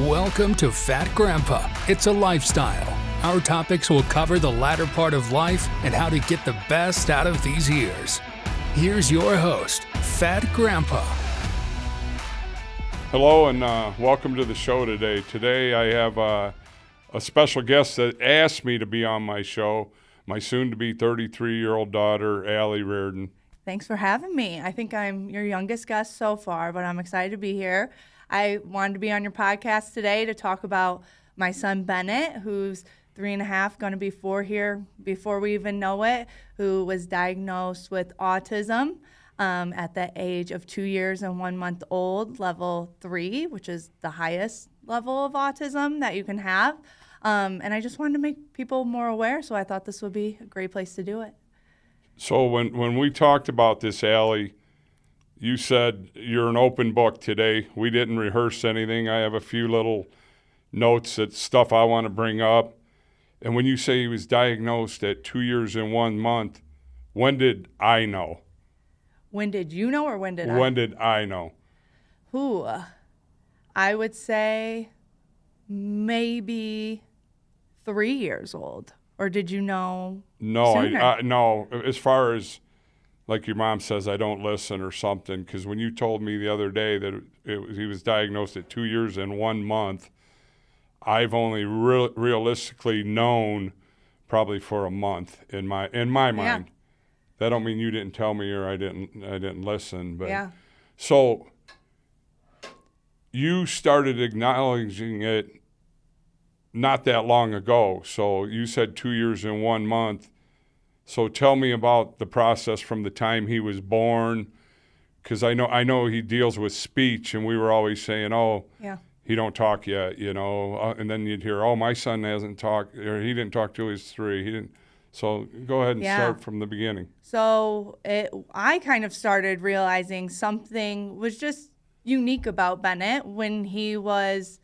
Welcome to Fat Grampa. It's a lifestyle. Our topics will cover the latter part of life and how to get the best out of these years. Here's your host, Fat Grampa. Hello and welcome to the show today. Today I have a special guest that asked me to be on my show, my soon-to-be 33-year-old daughter, Allie Riordan. Thanks for having me. I think I'm your youngest guest so far, but I'm excited to be here. I wanted to be on your podcast today to talk about my son, Bennett, who's 3.5, going to be 4 here before we even know it, who was diagnosed with autism at the age of 2 years and 1 month old, level 3, which is the highest level of autism that you can have. And I just wanted to make people more aware, so I thought this would be a great place to do it. So when we talked about this, Allie, you said you're an open book today. We didn't rehearse anything. I have a few little notes, that stuff I want to bring up. And when you say he was diagnosed at 2 years and 1 month, when did I know? When did you know, or when did I? When did I know? I would say maybe 3 years old. Or did you know sooner? No. As far as, like your mom says, I don't listen or something, because when you told me the other day that he was diagnosed at 2 years and 1 month, I've only realistically known probably for a month in my mind. Yeah. That don't mean you didn't tell me or I didn't listen. But yeah. So you started acknowledging it not that long ago. So you said 2 years and 1 month. So tell me about the process from the time he was born, because I know he deals with speech, and we were always saying, he don't talk yet, and then you'd hear, my son hasn't talked, or he didn't talk till he was 3. He didn't. So go ahead and start from the beginning. So I kind of started realizing something was just unique about Bennett when he was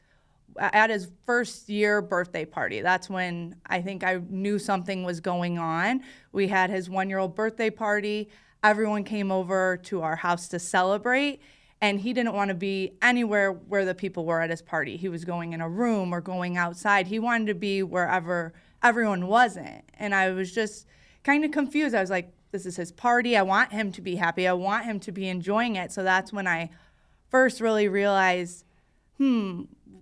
at his first year birthday party. That's when I think I knew something was going on. We had his 1-year-old birthday party. Everyone came over to our house to celebrate, and he didn't want to be anywhere where the people were at his party. He was going in a room or going outside. He wanted to be wherever everyone wasn't. And I was just kind of confused. I was like, this is his party. I want him to be happy. I want him to be enjoying it. So that's when I first really realized,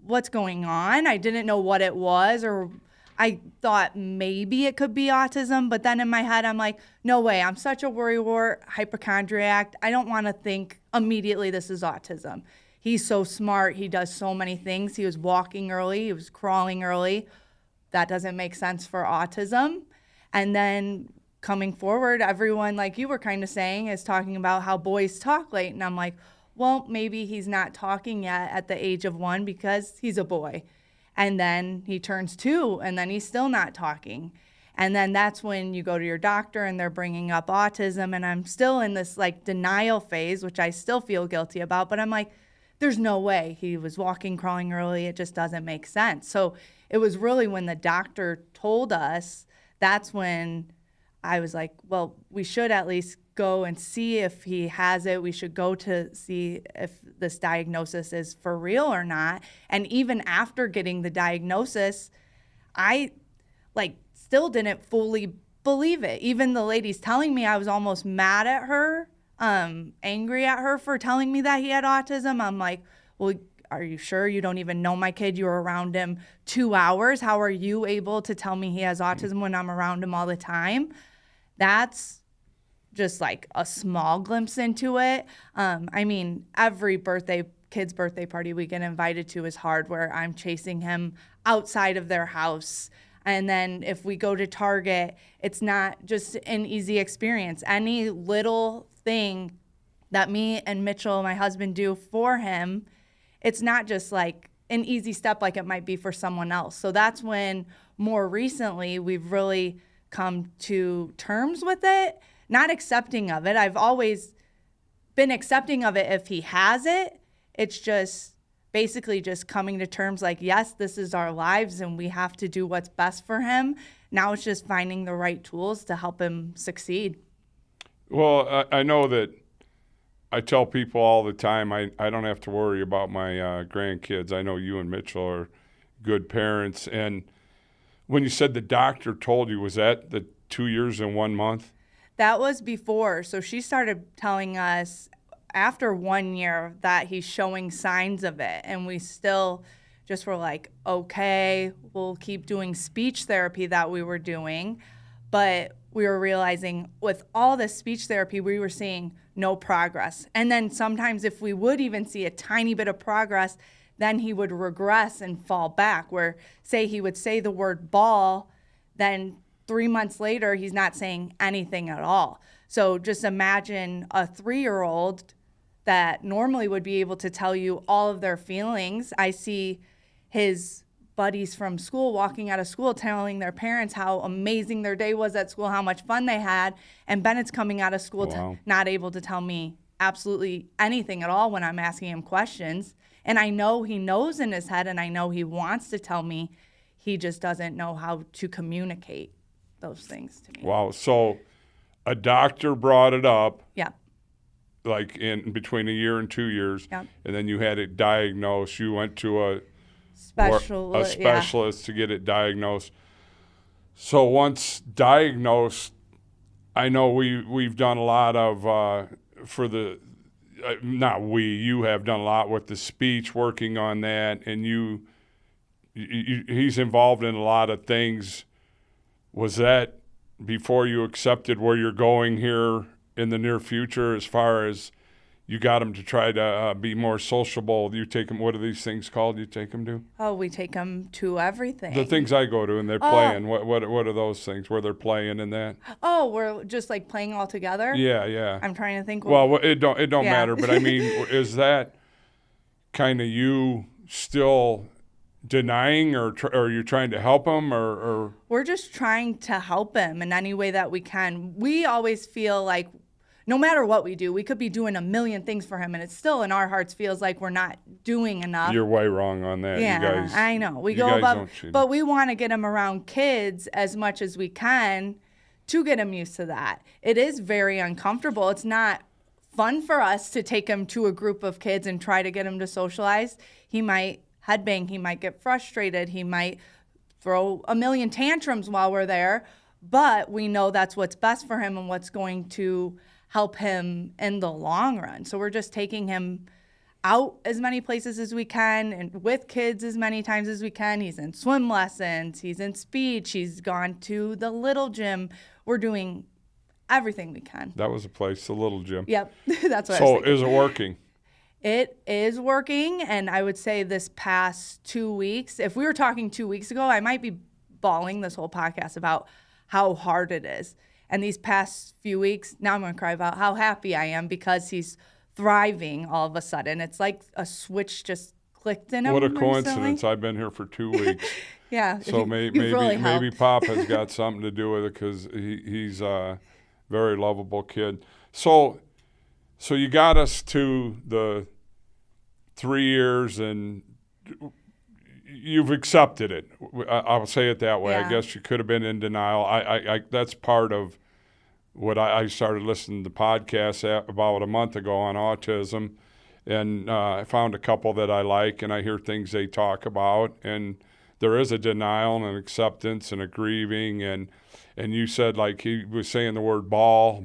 what's going on? I didn't know what it was, or I thought maybe it could be autism, but then in my head I'm like, no way, I'm such a worrywart, hypochondriac. I don't want to think immediately this is autism. He's so smart, he does so many things. He was walking early, he was crawling early. That doesn't make sense for autism. And then coming forward, everyone, like you were kind of saying, is talking about how boys talk late, and I'm like, well, maybe he's not talking yet at the age of 1 because he's a boy. And then he turns 2, and then he's still not talking. And then that's when you go to your doctor and they're bringing up autism, and I'm still in this denial phase, which I still feel guilty about, but I'm like, there's no way. He was walking, crawling early. It just doesn't make sense. So it was really when the doctor told us, that's when I was like, well, we should at least go and see if he has it. We should go to see if this diagnosis is for real or not. And even after getting the diagnosis, I still didn't fully believe it. Even the ladies telling me, I was almost mad at her, angry at her for telling me that he had autism. I'm like, well, are you sure? You don't even know my kid. You were around him 2 hours. How are you able to tell me he has autism when I'm around him all the time? That's just a small glimpse into it. Every kid's birthday party we get invited to is hard, where I'm chasing him outside of their house. And then if we go to Target, it's not just an easy experience. Any little thing that me and Mitchell, my husband, do for him, it's not just an easy step like it might be for someone else. So that's when more recently we've really come to terms with it. Not accepting of it. I've always been accepting of it if he has it. It's just basically just coming to terms yes, this is our lives and we have to do what's best for him. Now it's just finding the right tools to help him succeed. Well, I know that I tell people all the time, I don't have to worry about my grandkids. I know you and Mitchell are good parents. And when you said the doctor told you, was that the 2 years and 1 month? That was before. So she started telling us after 1 year that he's showing signs of it. And we still just were like, okay, we'll keep doing speech therapy that we were doing. But we were realizing with all the speech therapy, we were seeing no progress. And then sometimes if we would even see a tiny bit of progress, then he would regress and fall back, where say he would say the word ball, then 3 months later, he's not saying anything at all. So just imagine a 3-year-old that normally would be able to tell you all of their feelings. I see his buddies from school walking out of school telling their parents how amazing their day was at school, how much fun they had, and Bennett's coming out of school Wow. not able to tell me absolutely anything at all when I'm asking him questions. And I know he knows in his head, and I know he wants to tell me, he just doesn't know how to communicate those things to me. Wow. So a doctor brought it up, Yeah. like in between 1 year and 2 years, Yep. and then you had it diagnosed. You went to a Specialist. specialist to get it diagnosed. So once diagnosed, I know we've done a lot of for the you have done a lot with the speech, working on that, and he's involved in a lot of things. Was that before you accepted where you're going here in the near future, as far as you got him to try to be more sociable? You take him, what are these things called you take him to? Oh, we take him to everything. The things I go to and they're playing. What are those things where they're playing in that? Oh, we're just like playing all together? Yeah, yeah. I'm trying to think. Well, it don't Yeah. matter, but I mean, is that kind of you still denying, or are you trying to help him, or? We're just trying to help him in any way that we can. We always feel like no matter what we do, we could be doing a million things for him, and it still in our hearts feels like we're not doing enough. You're way wrong on that. Yeah, you guys, I know. We you go guys above, don't cheat. but we want to get him around kids as much as we can to get him used to that. It is very uncomfortable. It's not fun for us to take him to a group of kids and try to get him to socialize. He might headbang. He might get frustrated. He might throw a million tantrums while we're there, but we know that's what's best for him and what's going to help him in the long run. So we're just taking him out as many places as we can and with kids as many times as we can. He's in swim lessons. He's in speech. He's gone to the little gym. We're doing everything we can. That was a place, the little gym. Yep, that's what I was So thinking. is it working? It is working, and I would say this past 2 weeks, if we were talking 2 weeks ago, I might be bawling this whole podcast about how hard it is. And these past few weeks, now I'm going to cry about how happy I am because he's thriving all of a sudden. It's like a switch just clicked in him. What a recently. coincidence. I've been here for 2 weeks. Yeah. So you've maybe really helped. Pop has got something to do with it, because he's a very lovable kid. So you got us to the 3 years, and you've accepted it. I'll say it that way. Yeah. I guess you could have been in denial. I that's part of what I started listening to the podcast about a month ago on autism, and I found a couple that I like, and I hear things they talk about, and there is a denial and an acceptance and a grieving, and you said, like, he was saying the word ball,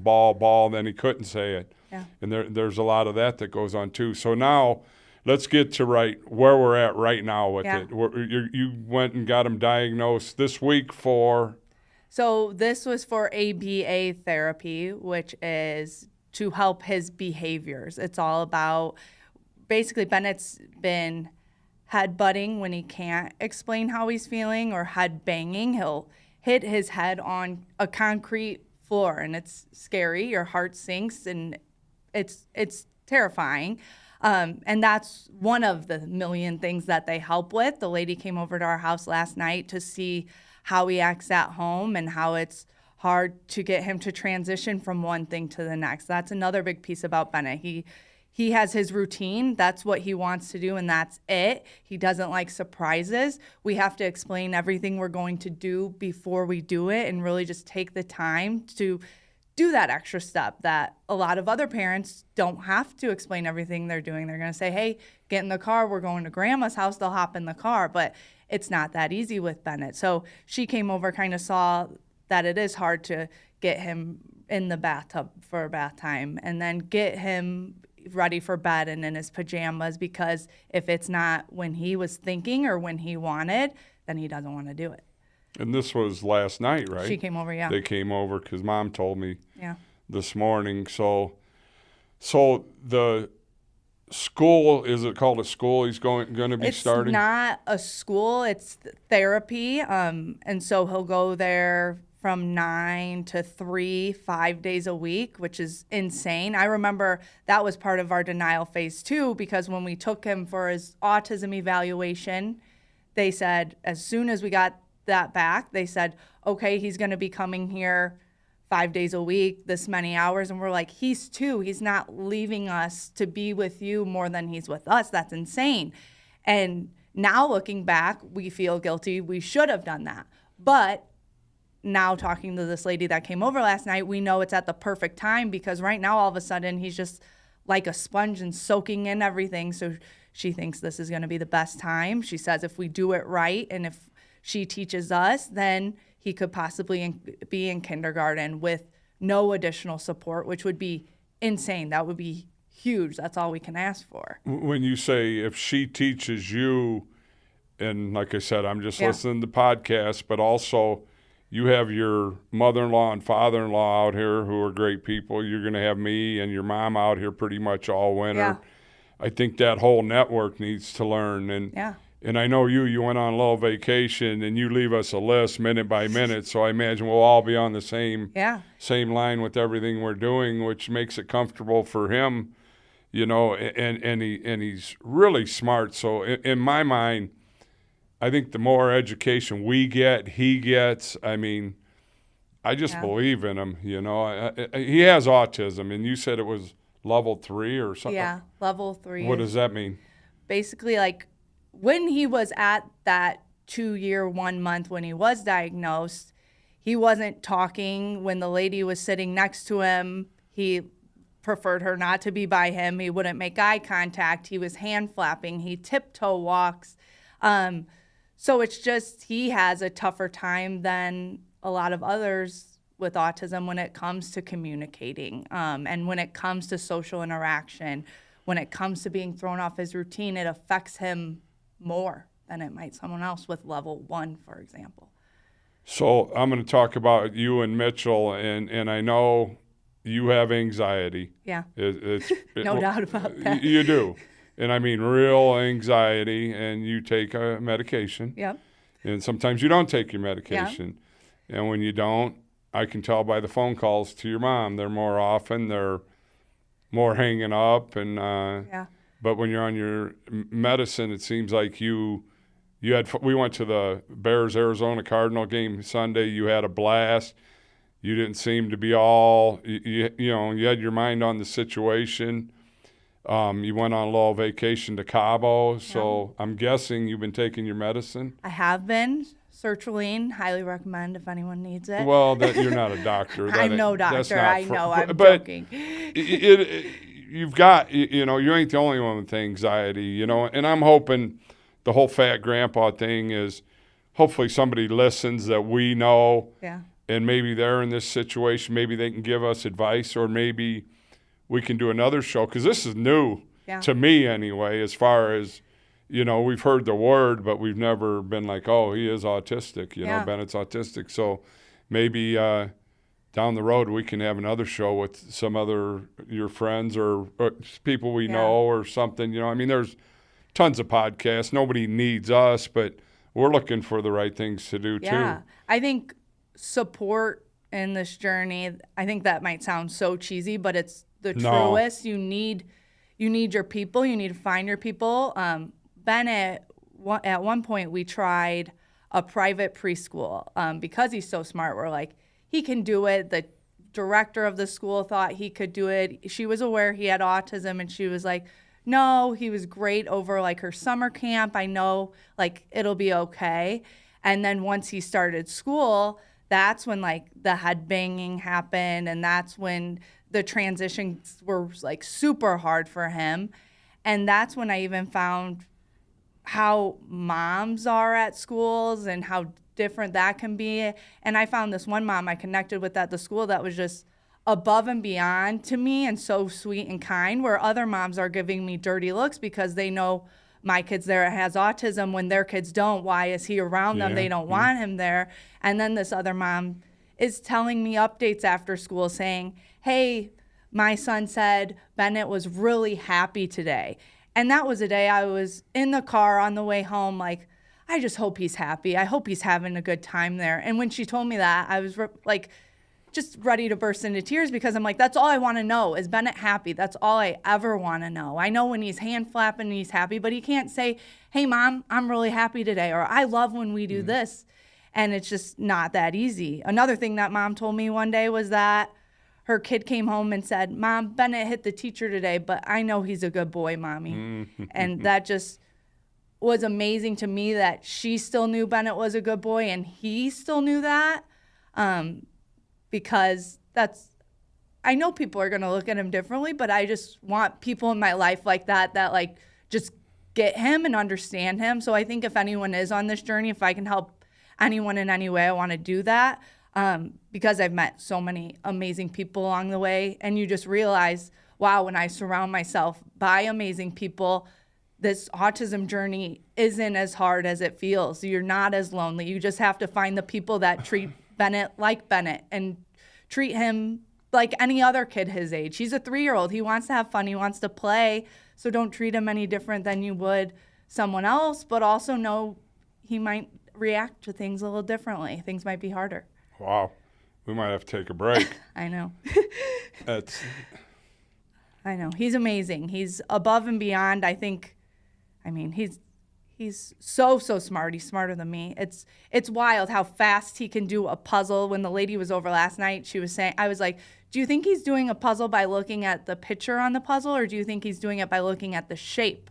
and then he couldn't say it. Yeah. And there's a lot of that goes on too. So now let's get to where we're at right now with Yeah. it. You went and got him diagnosed this week for? So this was for ABA therapy, which is to help his behaviors. It's all about, basically, Bennett's been headbutting when he can't explain how he's feeling, or head banging. He'll hit his head on a concrete floor, and it's scary. Your heart sinks, and it's terrifying. And that's one of the million things that they help with. The lady came over to our house last night to see how he acts at home and how it's hard to get him to transition from one thing to the next. That's another big piece about Bennett. He has his routine. That's what he wants to do, and that's it. He doesn't like surprises. We have to explain everything we're going to do before we do it, and really just take the time to do that extra step that a lot of other parents don't have to explain everything they're doing. They're going to say, hey, get in the car. We're going to grandma's house. They'll hop in the car. But it's not that easy with Bennett. So she came over, kind of saw that it is hard to get him in the bathtub for bath time and then get him ready for bed and in his pajamas, because if it's not when he was thinking or when he wanted, then he doesn't want to do it. And this was last night, right? She came over, yeah. They came over because Mom told me Yeah. this morning. So the school, is it called a school he's going to be starting? It's not a school, it's therapy. And so he'll go there from 9 to 3, 5 days a week, which is insane. I remember that was part of our denial phase too, because when we took him for his autism evaluation, they said, as soon as we got that back, they said, okay, he's going to be coming here 5 days a week, this many hours. And we're like, he's 2. He's not leaving us to be with you more than he's with us. That's insane. And now looking back, we feel guilty. We should have done that. But now talking to this lady that came over last night, we know it's at the perfect time, because right now, all of a sudden, he's just like a sponge and soaking in everything. So she thinks this is going to be the best time. She says if we do it right and if she teaches us, then he could possibly be in kindergarten with no additional support, which would be insane. That would be huge. That's all we can ask for. When you say if she teaches you, and like I said, I'm just listening to podcasts, but also you have your mother-in-law and father-in-law out here who are great people. You're going to have me and your mom out here pretty much all winter. Yeah. I think that whole network needs to learn. And I know you went on a little vacation and you leave us a list minute by minute, so I imagine we'll all be on the same line with everything we're doing, which makes it comfortable for him, you know, and he's really smart. So in my mind, I think the more education we get, he gets. I mean, I just believe in him, you know. He has autism, and you said it was level 3 or something? Yeah, level 3. What does that mean? Basically, like, when he was at that 2-year, 1 month when he was diagnosed, he wasn't talking. When the lady was sitting next to him, he preferred her not to be by him. He wouldn't make eye contact. He was hand flapping. He tiptoe walks. So it's just he has a tougher time than a lot of others with autism when it comes to communicating, and when it comes to social interaction. When it comes to being thrown off his routine, it affects him more than it might someone else with level 1, for example. So I'm going to talk about you and Mitchell, and I know you have anxiety. Yeah. No doubt about that. You do. And I mean real anxiety, and you take a medication. Yep. And sometimes you don't take your medication. Yep. And when you don't, I can tell by the phone calls to your mom. They're more often, they're more hanging up. And but when you're on your medicine, it seems like we went to the Bears-Arizona Cardinal game Sunday. You had a blast. You didn't seem to be all, you know, you had your mind on the situation. You went on a little vacation to Cabo, so I'm guessing you've been taking your medicine? I have been. Sertraline, highly recommend if anyone needs it. Well, you're not a doctor. I'm no doctor. I know, I'm but joking. You've got, you know, you ain't the only one with anxiety, you know, and I'm hoping the whole Fat Grampa thing is hopefully somebody listens that we know, and maybe they're in this situation. Maybe they can give us advice, or maybe we can do another show, because this is new to me anyway, as far as, you know, we've heard the word, but we've never been like, oh, he is autistic, you know, Bennett's autistic. So maybe down the road we can have another show with some other your friends or people we know or something, you know. I mean, there's tons of podcasts. Nobody needs us, but we're looking for the right things to do too. I think support in this journey, I think that might sound so cheesy, but it's the truest. You need your people. You need to find your people. Bennett, at one point, we tried a private preschool. Because he's so smart, we're like, he can do it. The director of the school thought he could do it. She was aware he had autism, and she was like, no, he was great over like her summer camp. I know, like, it'll be okay. And then once he started school, that's when like the head banging happened, and that's when the transitions were like super hard for him. And that's when I even found how moms are at schools and how different that can be. And I found this one mom I connected with at the school that was just above and beyond to me and so sweet and kind, where other moms are giving me dirty looks because they know my kid's there has autism when their kids don't. Why is he around them? They don't want him there. And then this other mom is telling me updates after school saying, hey, my son said Bennett was really happy today. And that was a day I was in the car on the way home, like, I just hope he's happy. I hope he's having a good time there. And when she told me that, I was like, just ready to burst into tears because I'm like, that's all I want to know. Is Bennett happy? That's all I ever want to know. I know when he's hand flapping and he's happy, but he can't say, hey, Mom, I'm really happy today, or I love when we do this. And it's just not that easy. Another thing that Mom told me one day was that her kid came home and said, Mom, Bennett hit the teacher today, but I know he's a good boy, Mommy. And that just was amazing to me that she still knew Bennett was a good boy and he still knew that. Because I know people are going to look at him differently, but I just want people in my life like that like just get him and understand him. So I think if anyone is on this journey, if I can help anyone in any way, I want to do that. Because I've met so many amazing people along the way, and you just realize, wow, when I surround myself by amazing people, this autism journey isn't as hard as it feels. You're not as lonely. You just have to find the people that treat Bennett like Bennett and treat him like any other kid his age. He's a 3-year-old. He wants to have fun. He wants to play. So don't treat him any different than you would someone else, but also know he might react to things a little differently. Things might be harder. Wow. We might have to take a break. I know. I know. He's amazing. He's above and beyond. He's so smart. He's smarter than me. It's wild how fast he can do a puzzle. When the lady was over last night, she was saying, I was like, do you think he's doing a puzzle by looking at the picture on the puzzle, or do you think he's doing it by looking at the shape?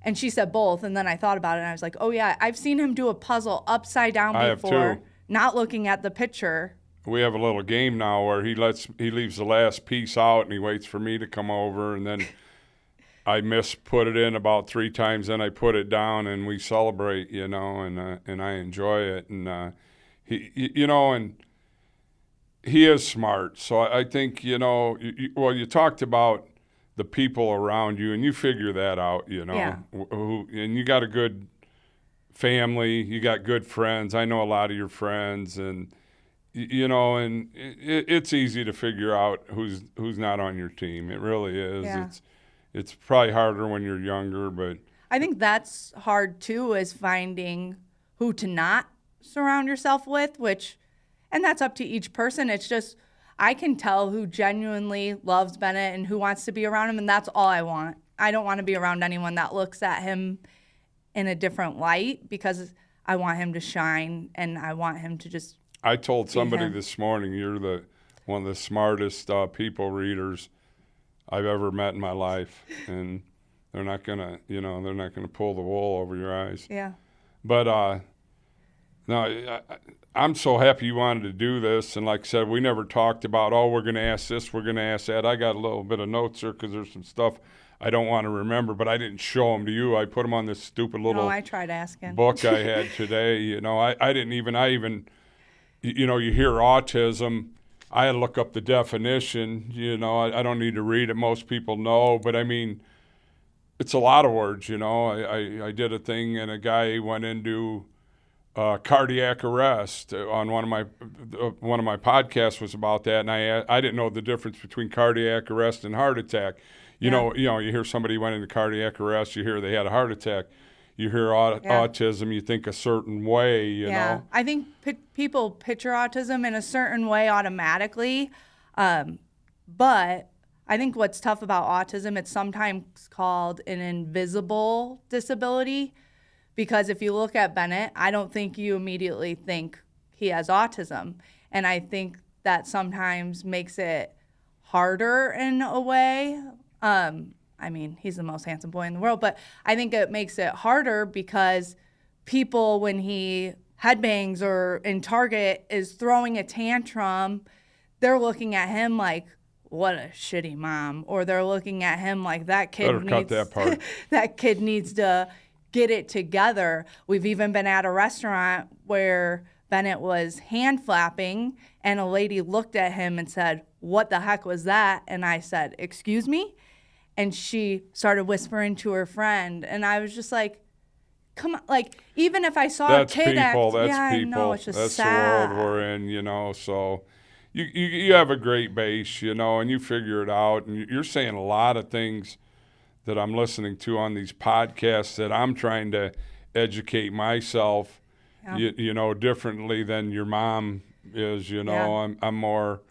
And she said both. And then I thought about it, and I was like, oh, yeah, I've seen him do a puzzle upside down before, I have too. Not looking at the picture. We have a little game now where he leaves the last piece out and he waits for me to come over, and then I put it in about 3 times, then I put it down and we celebrate, and I enjoy it. And and he is smart. So I think, you talked about the people around you, and you figure that out, Yeah. And you got a good family, you got good friends. I know a lot of your friends, and and it's easy to figure out who's not on your team. It really is. Yeah. It's probably harder when you're younger, but I think that's hard too, is finding who to not surround yourself with, and that's up to each person. It's just, I can tell who genuinely loves Bennett and who wants to be around him, and that's all I want. I don't want to be around anyone that looks at him in a different light, because I want him to shine and I want him to just I told somebody him. this morning, you're one of the smartest people readers I've ever met in my life, and they're not gonna pull the wool over your eyes. Yeah. But no, I'm so happy you wanted to do this, and like I said, we never talked about, we're gonna ask this, we're gonna ask that. I got a little bit of notes here because there's some stuff I don't want to remember, but I didn't show them to you. I put them on this stupid little I tried asking. book I had today. You hear autism. I had to look up the definition. I don't need to read it. Most people know, but I mean, it's a lot of words. I did a thing, and a guy went into cardiac arrest on one of my podcasts was about that, and I didn't know the difference between cardiac arrest and heart attack. You hear somebody went into cardiac arrest, you hear they had a heart attack. You hear autism, you think a certain way, you know. I think people picture autism in a certain way automatically. But I think what's tough about autism, it's sometimes called an invisible disability, because if you look at Bennett, I don't think you immediately think he has autism. And I think that sometimes makes it harder in a way. He's the most handsome boy in the world, but I think it makes it harder because people, when he headbangs or in Target is throwing a tantrum, they're looking at him like, what a shitty mom. Or they're looking at him like that kid cut that part. that kid needs to get it together. We've even been at a restaurant where Bennett was hand flapping and a lady looked at him and said, what the heck was that? And I said, excuse me? And she started whispering to her friend. And I was just like, come on. Like, even if I saw That's a kid people. That's yeah, people. I know, it's just That's sad. the world we're in, you know. So you have a great base, you know, and you figure it out. And you're saying a lot of things that I'm listening to on these podcasts that I'm trying to educate myself, you know, differently than your mom is. You know, I'm more.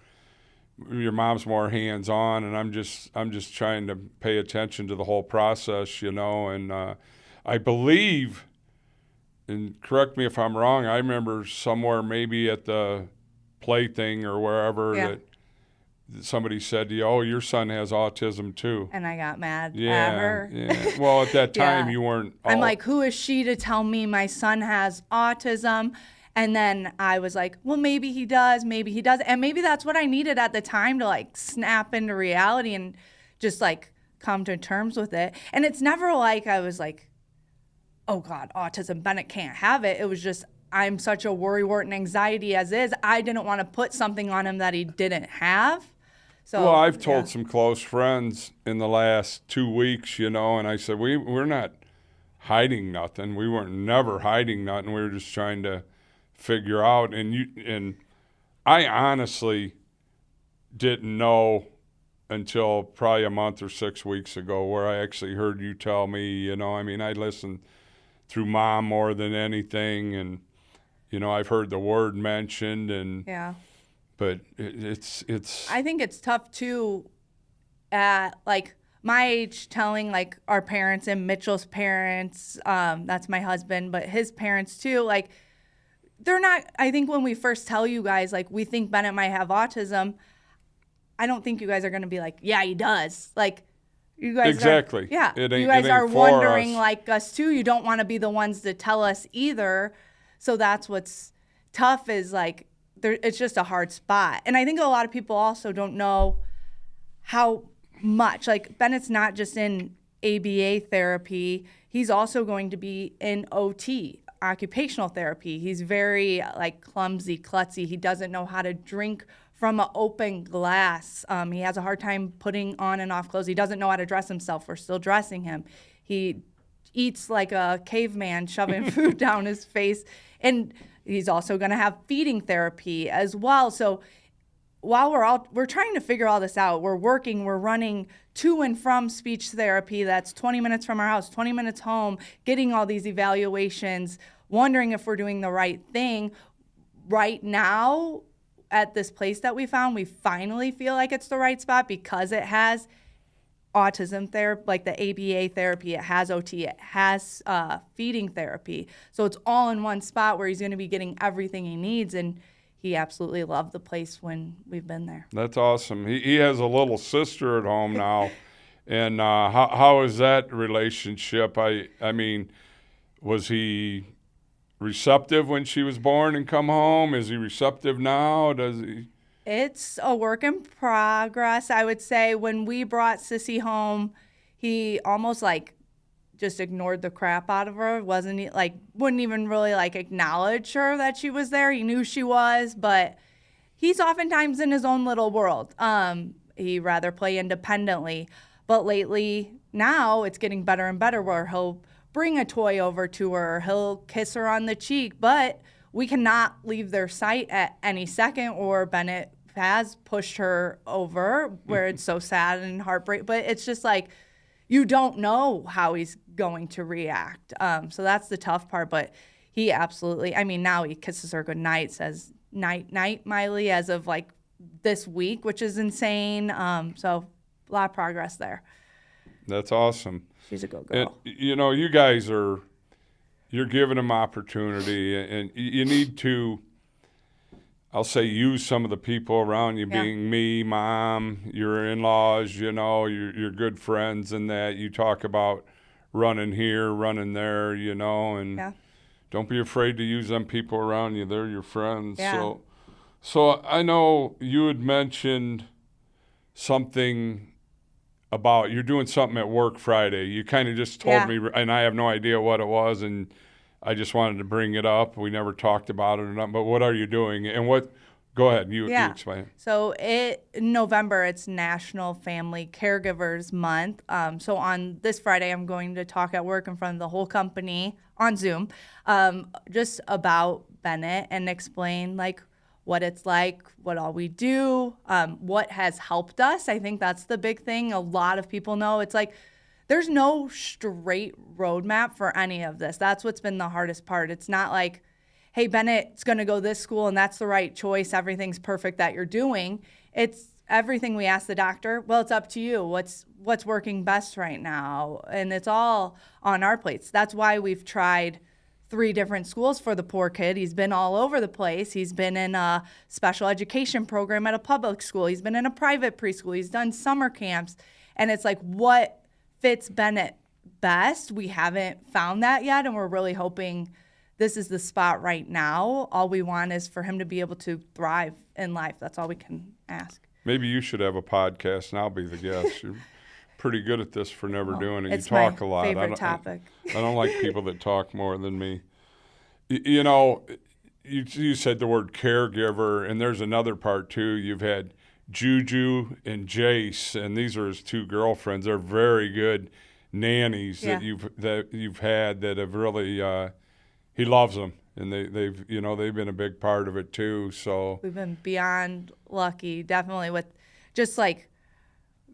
Your mom's more hands-on, and I'm just trying to pay attention to the whole process, you know. And I believe, and correct me if I'm wrong, I remember somewhere maybe at the play thing or wherever that somebody said to you, oh, your son has autism too. And I got mad at her. Yeah. Well, at that time you weren't. I'm like, who is she to tell me my son has autism? And then I was like, well, maybe he does, maybe he does. And maybe that's what I needed at the time to like snap into reality and just like come to terms with it. And it's never like I was like, oh God, autism, Bennett can't have it. It was just, I'm such a worrywart and anxiety as is. I didn't want to put something on him that he didn't have. So, well, I've told some close friends in the last 2 weeks, you know, and I said, we're not hiding nothing. We weren't never hiding nothing. We were just trying to figure out, and I honestly didn't know until probably a month or 6 weeks ago where I actually heard you tell me, you know, I mean, I listened through Mom more than anything, and, you know, I've heard the word mentioned, and but it's I think it's tough too at like my age telling like our parents and Mitchell's parents, that's my husband, but his parents too, like they're not, I think when we first tell you guys, like, we think Bennett might have autism, I don't think you guys are going to be like, yeah, he does. Like, you guys exactly. You guys are wondering like us too. You don't want to be the ones to tell us either. So that's what's tough is like, it's just a hard spot. And I think a lot of people also don't know how much, like Bennett's not just in ABA therapy, he's also going to be in OT, occupational therapy. He's very like clumsy, klutzy. He doesn't know how to drink from an open glass. He has a hard time putting on and off clothes. He doesn't know how to dress himself. We're still dressing him. He eats like a caveman, shoving food down his face. And he's also going to have feeding therapy as well. So while we're trying to figure all this out, we're running to and from speech therapy that's 20 minutes from our house, 20 minutes home, getting all these evaluations, wondering if we're doing the right thing. Right now, at this place that we found, we finally feel like it's the right spot because it has autism therapy, like the ABA therapy, it has OT, it has feeding therapy. So it's all in one spot where he's going to be getting everything he needs, and he absolutely loved the place when we've been there. That's awesome. He has a little sister at home now. And how is that relationship? I mean, was he receptive when she was born and come home? Is he receptive now? Does he? It's a work in progress. I would say when we brought Sissy home, he almost like just ignored the crap out of her. Wouldn't even really like acknowledge her that she was there. He knew she was, but he's oftentimes in his own little world. He'd rather play independently. But lately, now it's getting better and better where he'll bring a toy over to her, he'll kiss her on the cheek, but we cannot leave their sight at any second, or Bennett has pushed her over where it's so sad and heartbreak. But it's just like, you don't know how he's going to react. So that's the tough part, but he absolutely, I mean, now he kisses her goodnight, says night, night, Miley, as of like this week, which is insane. So a lot of progress there. That's awesome. She's a good girl. And, you know, you guys you're giving them opportunity, and you need to, I'll say, use some of the people around you, being me, Mom, your in-laws, you know, your good friends, and that you talk about running here, running there, you know, and don't be afraid to use them people around you. They're your friends. Yeah. So I know you had mentioned something about you're doing something at work Friday. You kind of just told me, and I have no idea what it was, and I just wanted to bring it up. We never talked about it or not, but what are you doing? And what, go ahead, you explain. So in November, it's National Family Caregivers Month. So on this Friday, I'm going to talk at work in front of the whole company on Zoom, just about Bennett and explain like what it's like, what all we do, what has helped us. I think that's the big thing. A lot of people know it's like there's no straight roadmap for any of this. That's what's been the hardest part. It's not like, hey, Bennett's going to go this school and that's the right choice. Everything's perfect that you're doing. It's everything we ask the doctor. Well, it's up to you. What's working best right now? And it's all on our plates. That's why we've tried 3 different schools for the poor kid. He's been all over the place. He's been in a special education program at a public school. He's been in a private preschool. He's done summer camps. And it's like, what fits Bennett best? We haven't found that yet, and we're really hoping this is the spot right now. All we want is for him to be able to thrive in life. That's all we can ask. Maybe you should have a podcast and I'll be the guest. You're pretty good at this for never doing it. It's you talk my a lot. favorite topic. I don't like people that talk more than me. You know, you said the word caregiver, and there's another part too. You've had Juju and Jace, and these are his 2 girlfriends. They're very good nannies that you've had that have really he loves them, and they've been a big part of it too. So we've been beyond lucky, definitely, with just like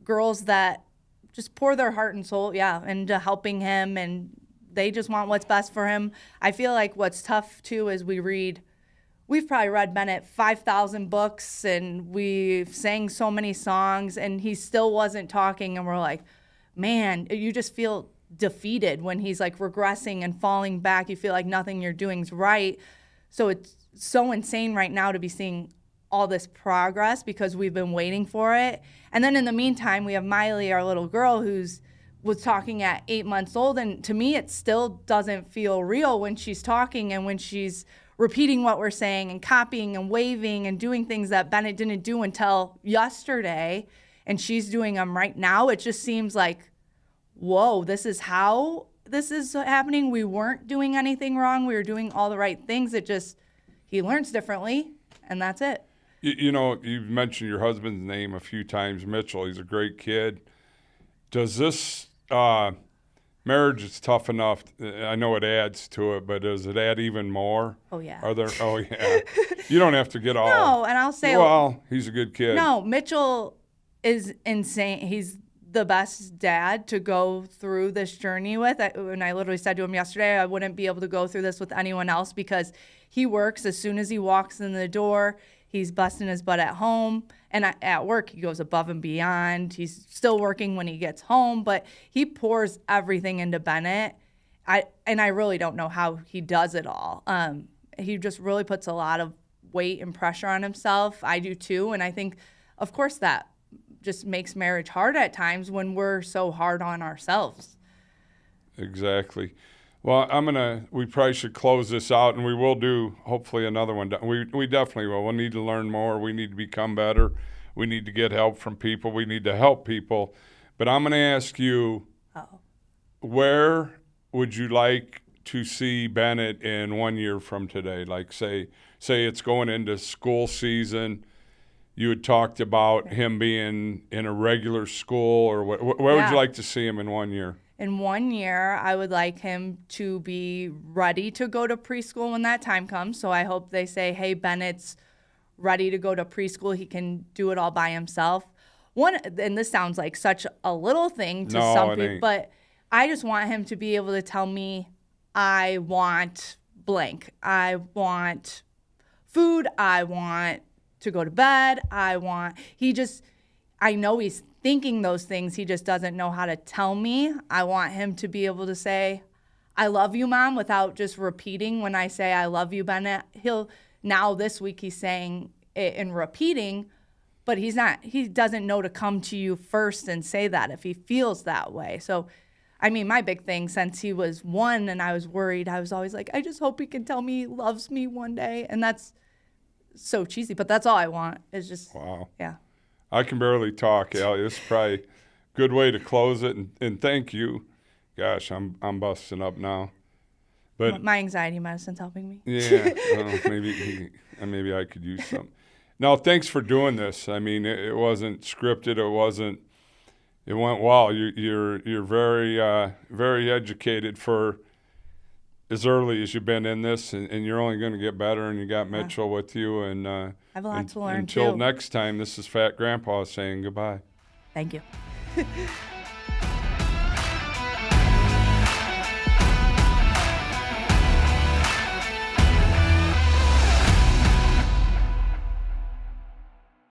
girls that just pour their heart and soul, into helping him, and they just want what's best for him. I feel like what's tough too is we've probably read Bennett 5,000 books, and we've sang so many songs, and he still wasn't talking, and we're like, man, you just feel defeated when he's like regressing and falling back. You feel like nothing you're doing is right. So it's so insane right now to be seeing all this progress because we've been waiting for it. And then in the meantime, we have Miley, our little girl, was talking at 8 months old, and to me it still doesn't feel real when she's talking and when she's repeating what we're saying and copying and waving and doing things that Bennett didn't do until yesterday, and she's doing them right now. It just seems like, whoa, this is how this is happening. We weren't doing anything wrong. We were doing all the right things. It just, he learns differently, and that's it. You know, you've mentioned your husband's name a few times, Mitchell. He's a great kid. Does this marriage is tough enough? I know it adds to it, but does it add even more? Oh, yeah. Oh, yeah. You don't have to get all. No, and I'll say. Well, he's a good kid. No, Mitchell is insane. He's the best dad to go through this journey with. And I literally said to him yesterday, I wouldn't be able to go through this with anyone else because he works as soon as he walks in the door. He's busting his butt at home, and at work he goes above and beyond. He's still working when he gets home, but he pours everything into Bennett. I really don't know how he does it all. He just really puts a lot of weight and pressure on himself. I do too, and I think, of course, that just makes marriage hard at times when we're so hard on ourselves. Exactly. Well, we probably should close this out, and we will do, hopefully, another one. We definitely will. We'll need to learn more. We need to become better. We need to get help from people. We need to help people. But I'm going to ask you, where would you like to see Bennett in 1 year from today? Like, say it's going into school season. You had talked about him being in a regular school, or where would you like to see him in 1 year? In 1 year, I would like him to be ready to go to preschool when that time comes. So I hope they say, hey, Bennett's ready to go to preschool. He can do it all by himself. And this sounds like such a little thing to some people, but I just want him to be able to tell me, I want blank. I want food. I want to go to bed. I know he's thinking those things. He just doesn't know how to tell me. I want him to be able to say, I love you, Mom, without just repeating when I say, I love you, Bennett. Now this week he's saying it and repeating, but he doesn't know to come to you first and say that if he feels that way. So I mean, my big thing since he was 1 and I was worried, I was always like, I just hope he can tell me he loves me one day. And that's so cheesy, but that's all I want is just, Wow. yeah. I can barely talk, Allie. This is probably a good way to close it. And thank you. Gosh, I'm busting up now. But My anxiety medicine's helping me. yeah, well, maybe I could use some. No, thanks for doing this. I mean, it wasn't scripted. It went well. You're very educated for as early as you've been in this, and you're only going to get better. And you got Mitchell with you. And I have a lot to learn until too. next time, this is Fat Grampa saying goodbye. Thank you.